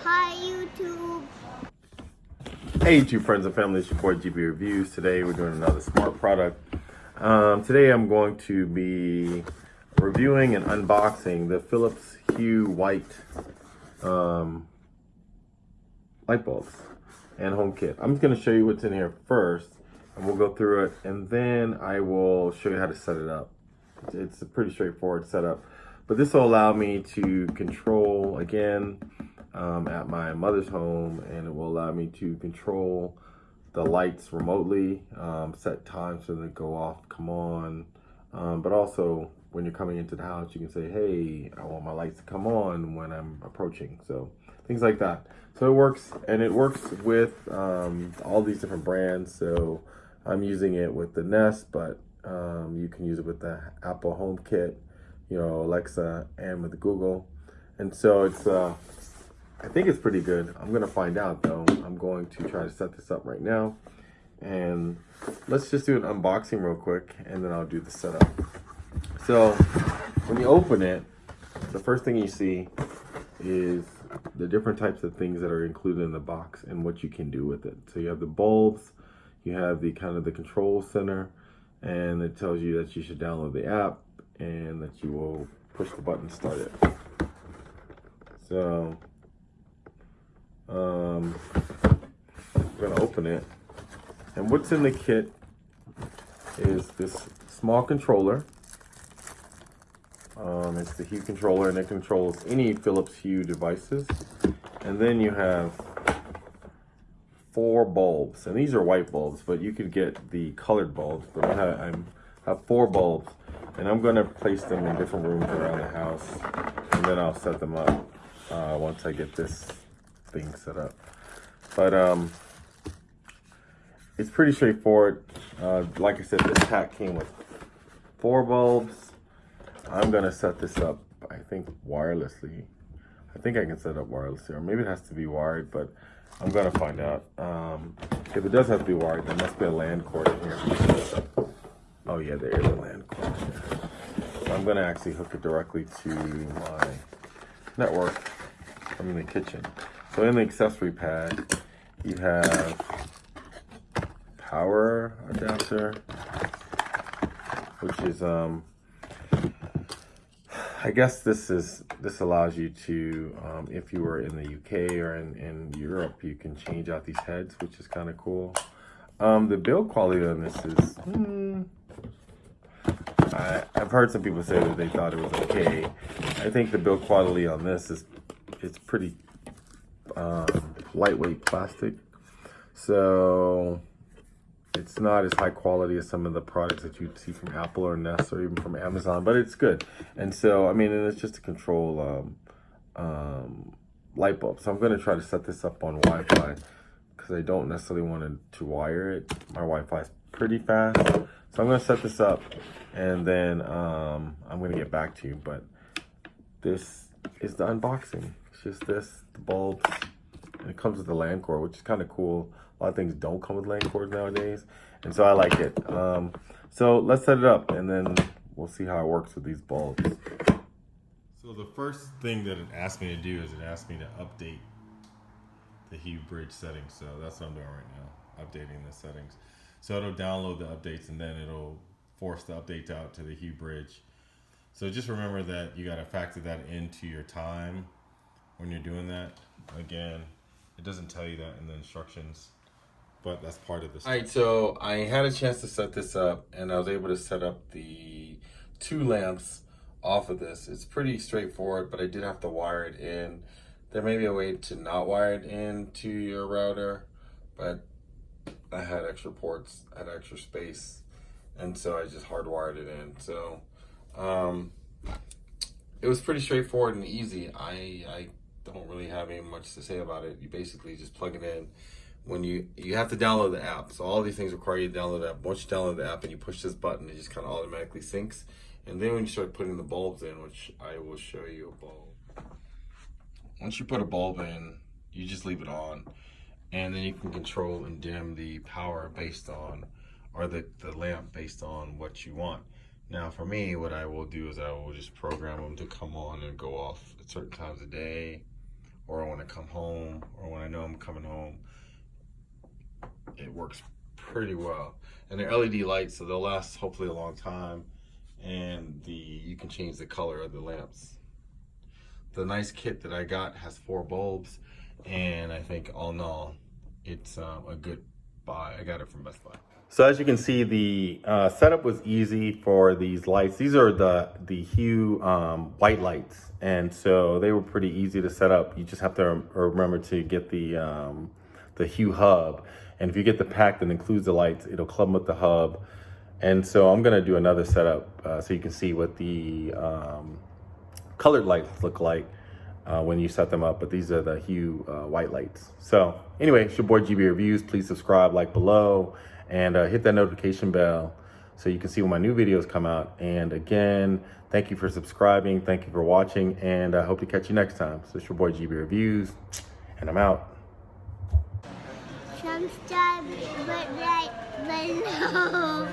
Hi, YouTube. Hey YouTube friends and family, it's your boy GB Reviews. Today we're doing another smart product. Today I'm going to be reviewing and unboxing the Philips Hue white light bulbs and home kit. I'm just going to show you what's in here first and we'll go through it, and then I will show you how to set it up. It's a pretty straightforward setup, but this will allow me to control again at my mother's home, and it will allow me to control the lights remotely, set times so they go off, come on, but also when you're coming into the house you can say, hey, I want my lights to come on when I'm approaching, so things like that. So it works, and it works with all these different brands. So I'm using it with the Nest, but you can use it with the Apple Home Kit, you know, Alexa, and with Google. And so it's I think it's pretty good. I'm gonna find out though. I'm going to try to set this up right now, and let's just do an unboxing real quick and then I'll do the setup. So when you open it, the first thing you see is the different types of things that are included in the box and what you can do with it. So you have the bulbs, you have the kind of the control center, and it tells you that you should download the app and that you will push the button to start it. So we're gonna open it, and what's in the kit is this small controller. It's the Hue controller, and it controls any Philips Hue devices. And then you have 4 bulbs, and these are white bulbs, but you could get the colored bulbs. But I have 4 bulbs, and I'm gonna place them in different rooms around the house, and then I'll set them up once I get this thing set up. But it's pretty straightforward. Like I said, this pack came with 4 bulbs. I'm gonna set this up, I think, wirelessly. I think I can set it up wirelessly, or maybe it has to be wired, but I'm gonna find out. If it does have to be wired, there must be a LAN cord in here. Oh yeah, there is a LAN cord in here. So I'm gonna actually hook it directly to my network from the kitchen. So in the accessory pad, you have power adapter, which is I guess this allows you to, if you were in the UK or in Europe, you can change out these heads, which is kind of cool. The build quality on this is, I've heard some people say that they thought it was okay. I think the build quality on this is, it's pretty lightweight plastic, so it's not as high quality as some of the products that you'd see from Apple or Nest or even from Amazon, but it's good. And so, I mean, and it's just to control light bulb. So I'm going to try to set this up on Wi-Fi because I don't necessarily want to wire it. My Wi-Fi is pretty fast. So I'm going to set this up, and then I'm going to get back to you. But this is the unboxing. It's just this, the bulbs, and it comes with the LAN cord, which is kind of cool. A lot of things don't come with LAN cords nowadays, and so I like it. So let's set it up, and then we'll see how it works with these bulbs. So the first thing that it asked me to do is it asked me to update the Hue Bridge settings. So that's what I'm doing right now, updating the settings. So it'll download the updates, and then it'll force the updates out to the Hue Bridge. So just remember that you got to factor that into your time when you're doing that. Again, it doesn't tell you that in the instructions, but that's part of this. All right, so I had a chance to set this up, and I was able to set up the 2 lamps off of this. It's pretty straightforward, but I did have to wire it in. There may be a way to not wire it into your router, but I had extra ports, I had extra space, and so I just hardwired it in. So it was pretty straightforward and easy. I don't really have any much to say about it. You basically just plug it in. When you have to download the app, so all these things require you to download the app. Once you download the app and you push this button, it just kind of automatically syncs. And then when you start putting the bulbs in, which I will show you a bulb. Once you put a bulb in, you just leave it on, and then you can control and dim the power based on, or the lamp based on what you want. Now for me, what I will do is I will just program them to come on and go off at certain times of day, or when I come home, or when I know I'm coming home. It works pretty well. And they're LED lights, so they'll last hopefully a long time. And you can change the color of the lamps. The nice kit that I got has 4 bulbs, and I think all in all, it's a good buy. I got it from Best Buy. So as you can see, the setup was easy for these lights. These are the Hue white lights, and so they were pretty easy to set up. You just have to remember to get the Hue hub, and if you get the pack that includes the lights, it'll come with the hub. And so I'm gonna do another setup so you can see what the colored lights look like when you set them up, but these are the Hue white lights. So anyway, it's your boy GB Reviews. Please subscribe, like below, and hit that notification bell so you can see when my new videos come out. And again, thank you for subscribing, thank you for watching, and I hope to catch you next time. So it's your boy GB Reviews, and I'm out. Subscribe right below.